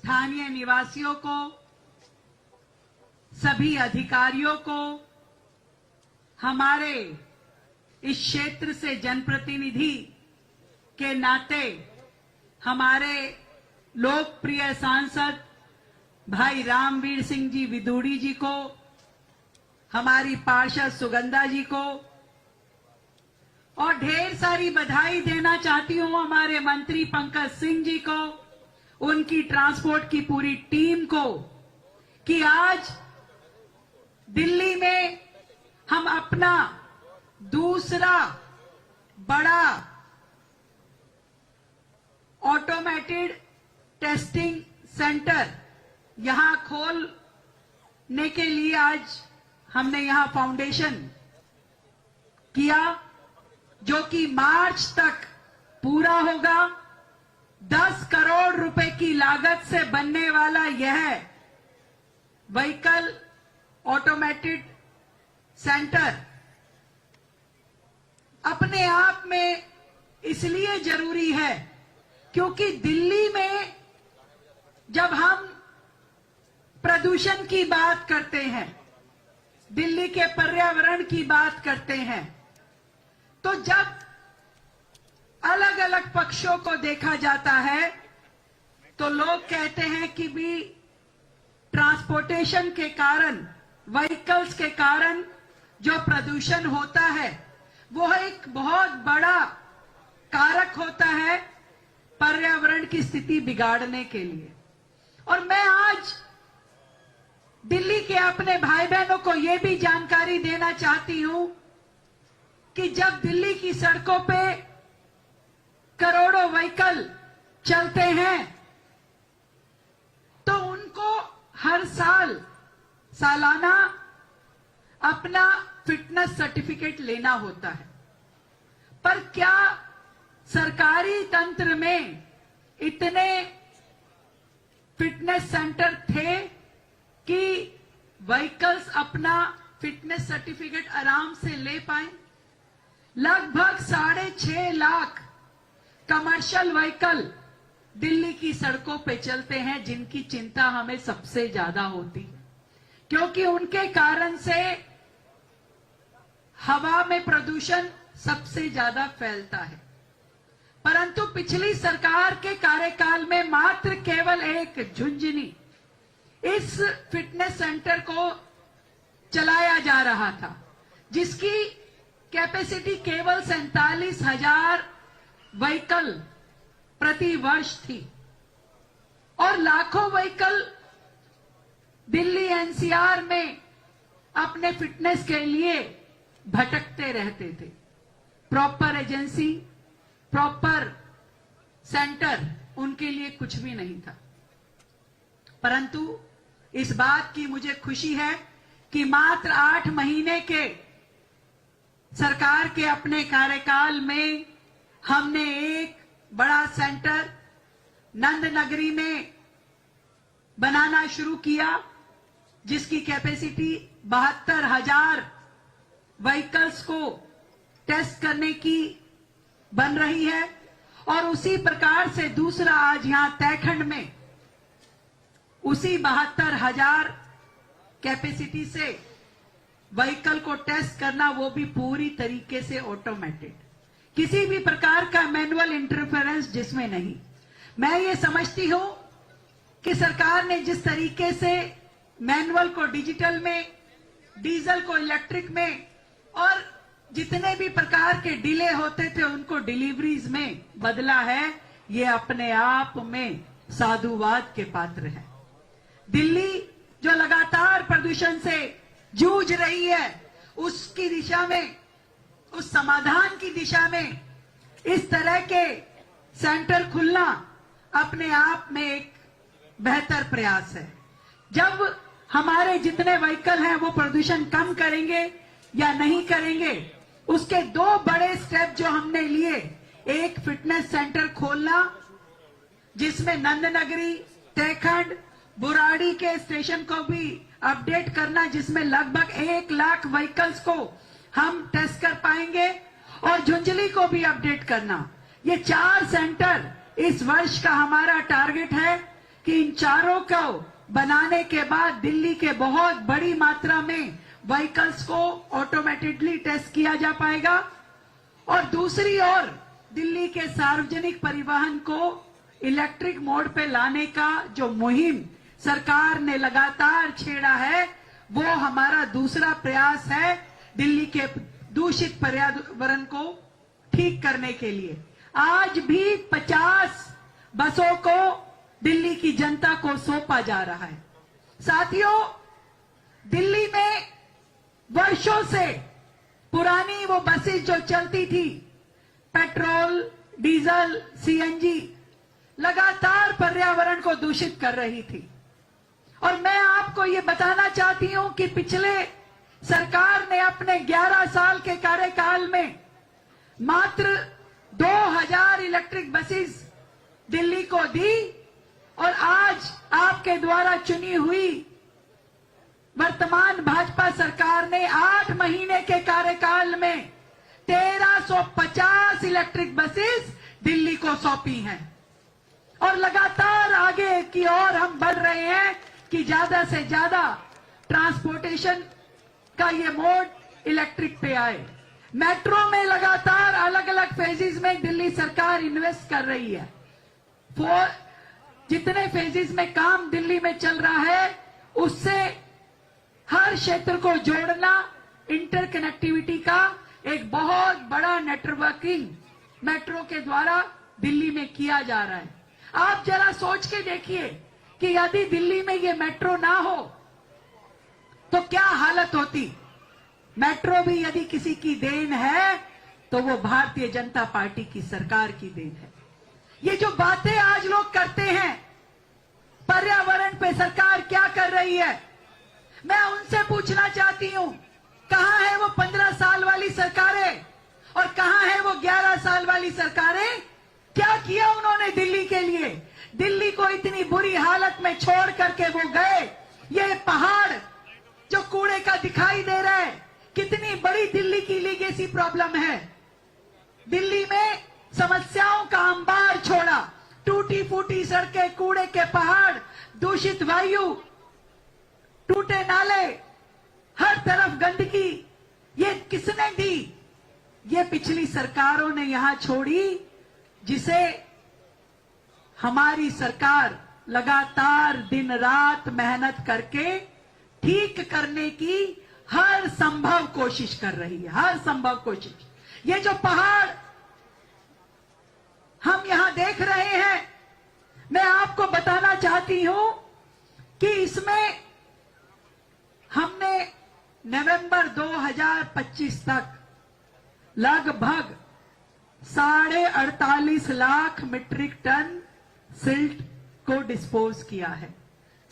स्थानीय निवासियों को, सभी अधिकारियों को, हमारे इस क्षेत्र से जनप्रतिनिधि के नाते हमारे लोकप्रिय सांसद भाई रामवीर सिंह जी विदुड़ी जी को, हमारी पार्षद सुगंधा जी को, और ढेर सारी बधाई देना चाहती हूं हमारे मंत्री पंकज सिंह जी को, उनकी ट्रांसपोर्ट की पूरी टीम को, कि आज दिल्ली में हम अपना दूसरा बड़ा ऑटोमेटेड टेस्टिंग सेंटर यहां खोलने के लिए आज हमने यहां फाउंडेशन किया, जो कि मार्च तक पूरा होगा। 10 करोड़ रुपए की लागत से बनने वाला यह व्हीकल ऑटोमेटेड सेंटर अपने आप में इसलिए जरूरी है क्योंकि दिल्ली में जब हम प्रदूषण की बात करते हैं, दिल्ली के पर्यावरण की बात करते हैं, तो जब अलग अलग पक्षों को देखा जाता है तो लोग कहते हैं कि भी ट्रांसपोर्टेशन के कारण, व्हीकल्स के कारण जो प्रदूषण होता है वो एक बहुत बड़ा कारक होता है पर्यावरण की स्थिति बिगाड़ने के लिए। और मैं आज दिल्ली के अपने भाई बहनों को यह भी जानकारी देना चाहती हूं कि जब दिल्ली की सड़कों पे करोड़ों व्हीकल चलते हैं तो उनको हर सालाना अपना फिटनेस सर्टिफिकेट लेना होता है। पर क्या सरकारी तंत्र में इतने फिटनेस सेंटर थे कि व्हीकल्स अपना फिटनेस सर्टिफिकेट आराम से ले पाए? लगभग 6.5 लाख कमर्शियल व्हीकल दिल्ली की सड़कों पे चलते हैं, जिनकी चिंता हमें सबसे ज्यादा होती है क्योंकि उनके कारण से हवा में प्रदूषण सबसे ज्यादा फैलता है। परंतु पिछली सरकार के कार्यकाल में मात्र केवल एक झुंझुनू इस फिटनेस सेंटर को चलाया जा रहा था, जिसकी कैपेसिटी केवल 47,000 व्हीकल प्रति वर्ष थी और लाखों व्हीकल दिल्ली एनसीआर में अपने फिटनेस के लिए भटकते रहते थे। प्रॉपर एजेंसी, प्रॉपर सेंटर उनके लिए कुछ भी नहीं था। परंतु इस बात की मुझे खुशी है कि मात्र 8 महीने के सरकार के अपने कार्यकाल में हमने एक बड़ा सेंटर नंद नगरी में बनाना शुरू किया, जिसकी कैपेसिटी 72,000 व्हीकल्स को टेस्ट करने की बन रही है। और उसी प्रकार से दूसरा आज यहां तैखंड में उसी 72,000 कैपेसिटी से व्हीकल को टेस्ट करना, वो भी पूरी तरीके से ऑटोमेटेड, किसी भी प्रकार का मैनुअल इंटरफेरेंस जिसमें नहीं। मैं ये समझती हूं कि सरकार ने जिस तरीके से मैनुअल को डिजिटल में, डीजल को इलेक्ट्रिक में, और जितने भी प्रकार के डिले होते थे उनको डिलीवरीज में बदला है, ये अपने आप में साधुवाद के पात्र है। दिल्ली जो लगातार प्रदूषण से जूझ रही है, उसकी दिशा में, उस समाधान की दिशा में इस तरह के सेंटर खुलना अपने आप में एक बेहतर प्रयास है। जब हमारे जितने व्हीकल हैं वो प्रदूषण कम करेंगे या नहीं करेंगे, उसके 2 बड़े स्टेप जो हमने लिए, एक फिटनेस सेंटर खोलना जिसमें नंदनगरी, तैखंड, बुराड़ी के स्टेशन को भी अपडेट करना, जिसमें लगभग 1 लाख व्हीकल्स को हम टेस्ट कर पाएंगे, और झुंझुनू को भी अपडेट करना। ये 4 सेंटर इस वर्ष का हमारा टारगेट है कि इन चारों को बनाने के बाद दिल्ली के बहुत बड़ी मात्रा में व्हीकल्स को ऑटोमेटिकली टेस्ट किया जा पाएगा और दूसरी ओर दिल्ली के सार्वजनिक परिवहन को इलेक्ट्रिक मोड पे लाने का जो मुहिम सरकार ने लगातार छेड़ा है, वो हमारा दूसरा प्रयास है दिल्ली के दूषित पर्यावरण को ठीक करने के लिए। आज भी 50 बसों को दिल्ली की जनता को सौंपा जा रहा है। साथियों, दिल्ली में वर्षों से पुरानी वो बसेस जो चलती थी, पेट्रोल, डीजल, सीएनजी, लगातार पर्यावरण को दूषित कर रही थी। और मैं आपको ये बताना चाहती हूं कि पिछले सरकार ने अपने 11 साल के कार्यकाल में मात्र 2000 इलेक्ट्रिक बसेस दिल्ली को दी और आज आपके द्वारा चुनी हुई वर्तमान भाजपा सरकार ने 8 महीने के कार्यकाल में 1350 इलेक्ट्रिक बसेस दिल्ली को सौंपी हैं और लगातार आगे की ओर हम बढ़ रहे हैं कि ज्यादा से ज्यादा ट्रांसपोर्टेशन का ये मोड इलेक्ट्रिक पे आए। मेट्रो में लगातार अलग अलग फेजेस में दिल्ली सरकार इन्वेस्ट कर रही है। जितने फेजेस में काम दिल्ली में चल रहा है, उससे हर क्षेत्र को जोड़ना, इंटरकनेक्टिविटी का एक बहुत बड़ा नेटवर्किंग मेट्रो के द्वारा दिल्ली में किया जा रहा है। आप जरा सोच के देखिए कि यदि दिल्ली में ये मेट्रो ना हो तो क्या हालत होती। मेट्रो भी यदि किसी की देन है तो वो भारतीय जनता पार्टी की सरकार की देन है। ये जो बातें आज लोग करते हैं, पर्यावरण पे सरकार क्या कर रही है, मैं उनसे पूछना चाहती हूं, कहां है वो 15 साल वाली सरकारें और कहां है वो 11 साल वाली सरकारें? क्या किया उन्होंने दिल्ली के लिए? दिल्ली को इतनी बुरी हालत में छोड़ करके वो गए। ये पहाड़ जो कूड़े का दिखाई दे रहा है, कितनी बड़ी दिल्ली की लीगेसी प्रॉब्लम है। दिल्ली में समस्याओं का अंबार छोड़ा, टूटी फूटी सड़कें, कूड़े के पहाड़, दूषित वायु, टूटे नाले, हर तरफ गंदगी, ये किसने दी? ये पिछली सरकारों ने यहां छोड़ी, जिसे हमारी सरकार लगातार दिन रात मेहनत करके ठीक करने की हर संभव कोशिश कर रही है, हर संभव कोशिश। ये जो पहाड़ हम यहां देख रहे हैं, मैं आपको बताना चाहती हूं कि इसमें हमने नवंबर 2025 तक लगभग 48.5 लाख मीट्रिक टन सिल्ट को डिस्पोज किया है।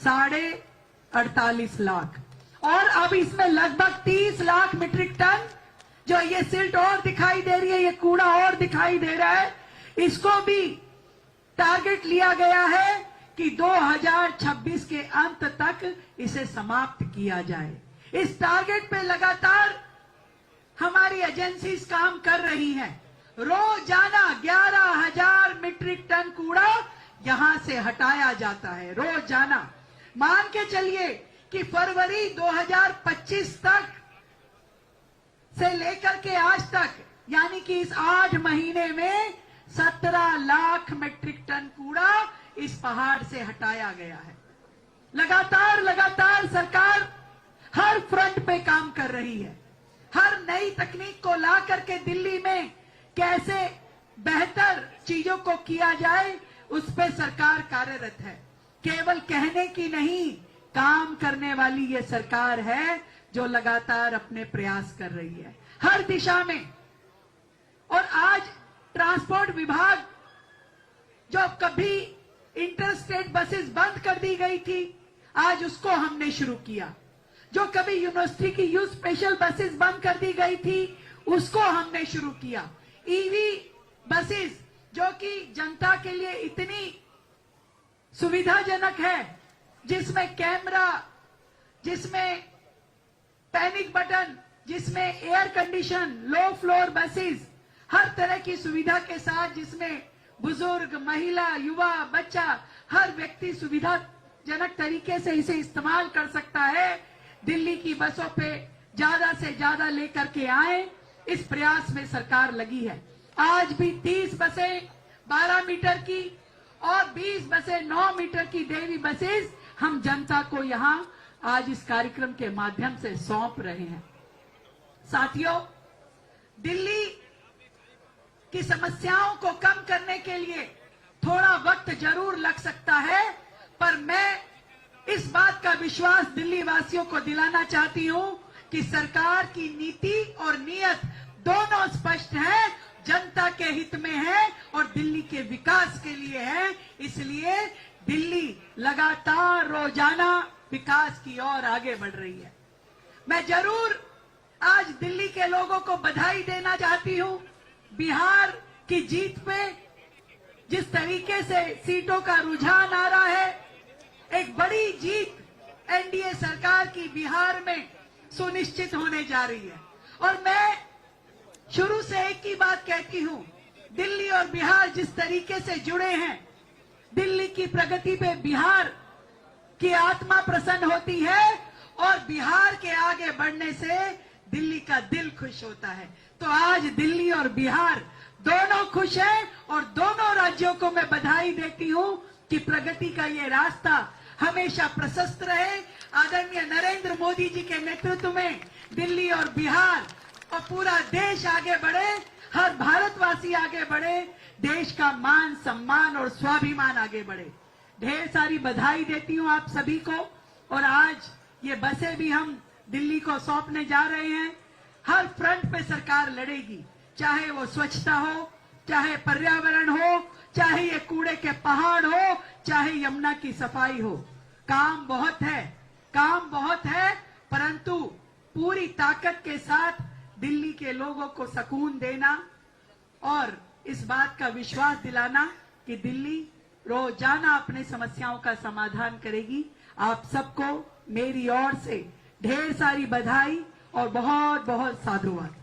48.5 लाख। और अब इसमें लगभग 30 लाख मीट्रिक टन जो ये सिल्ट और दिखाई दे रही है, ये कूड़ा और दिखाई दे रहा है, इसको भी टारगेट लिया गया है कि 2026 के अंत तक इसे समाप्त किया जाए। इस टारगेट पे लगातार हमारी एजेंसीज काम कर रही हैं। रोजाना 11,000 मीट्रिक टन कूड़ा यहां से हटाया जाता है, रोजाना। मान के चलिए कि फरवरी 2025 तक से लेकर के आज तक, यानी कि इस 8 महीने में 17 लाख मीट्रिक टन कूड़ा इस पहाड़ से हटाया गया है। लगातार सरकार हर फ्रंट पे काम कर रही है। हर नई तकनीक को ला करके दिल्ली में कैसे बेहतर चीजों को किया जाए, उस पे सरकार कार्यरत है। केवल कहने की नहीं, काम करने वाली ये सरकार है जो लगातार अपने प्रयास कर रही है हर दिशा में। और आज ट्रांसपोर्ट विभाग, जो कभी इंटरस्टेट बसेस बंद कर दी गई थी, आज उसको हमने शुरू किया। जो कभी यूनिवर्सिटी की यूथ स्पेशल बसेस बंद कर दी गई थी, उसको हमने शुरू किया। ईवी बसेस जो कि जनता के लिए इतनी सुविधाजनक है, जिसमें कैमरा, जिसमें पैनिक बटन, जिसमें air condition, low floor buses, हर तरह की सुविधा के साथ, जिसमें बुजुर्ग, महिला, युवा, बच्चा, हर व्यक्ति सुविधाजनक तरीके से इसे इस्तेमाल कर सकता है। दिल्ली की बसों पे ज्यादा से ज्यादा लेकर के आए, इस प्रयास में सरकार लगी है। आज भी 30 बसें 12 मीटर की और 20 बसें 9 मीटर की डेयरी बसेस हम जनता को यहां आज इस कार्यक्रम के माध्यम से सौंप रहे हैं। साथियों, दिल्ली की समस्याओं को कम करने के लिए थोड़ा वक्त जरूर लग सकता है, पर मैं इस बात का विश्वास दिल्ली वासियों को दिलाना चाहती हूं कि सरकार की नीति और नीयत दोनों स्पष्ट है, जनता के हित में है और दिल्ली के विकास के लिए है। इसलिए दिल्ली लगातार रोजाना विकास की ओर आगे बढ़ रही है। मैं जरूर आज दिल्ली के लोगों को बधाई देना चाहती हूं। बिहार की जीत पे जिस तरीके से सीटों का रुझान आ रहा है, एक बड़ी जीत एनडीए सरकार की बिहार में सुनिश्चित होने जा रही है। और मैं शुरू से एक ही बात कहती हूं, दिल्ली और बिहार जिस तरीके से जुड़े हैं, दिल्ली की प्रगति पे बिहार की आत्मा प्रसन्न होती है और बिहार के आगे बढ़ने से दिल्ली का दिल खुश होता है। तो आज दिल्ली और बिहार दोनों खुश हैं और दोनों राज्यों को मैं बधाई देती हूं कि प्रगति का ये रास्ता हमेशा प्रशस्त रहे। आदरणीय नरेंद्र मोदी जी के नेतृत्व में दिल्ली और बिहार और पूरा देश आगे बढ़े, हर भारतवासी आगे बढ़े, देश का मान सम्मान और स्वाभिमान आगे बढ़े। ढेर सारी बधाई देती हूं आप सभी को। और आज ये बसें भी हम दिल्ली को सौंपने जा रहे हैं। हर फ्रंट पे सरकार लड़ेगी, चाहे वो स्वच्छता हो, चाहे पर्यावरण हो, चाहे ये कूड़े के पहाड़ हो, चाहे यमुना की सफाई हो। काम बहुत है, परंतु पूरी ताकत के साथ दिल्ली के लोगों को सुकून देना और इस बात का विश्वास दिलाना कि दिल्ली रोजाना अपने समस्याओं का समाधान करेगी। आप सबको मेरी ओर से ढेर सारी बधाई और बहुत बहुत साधुवाद।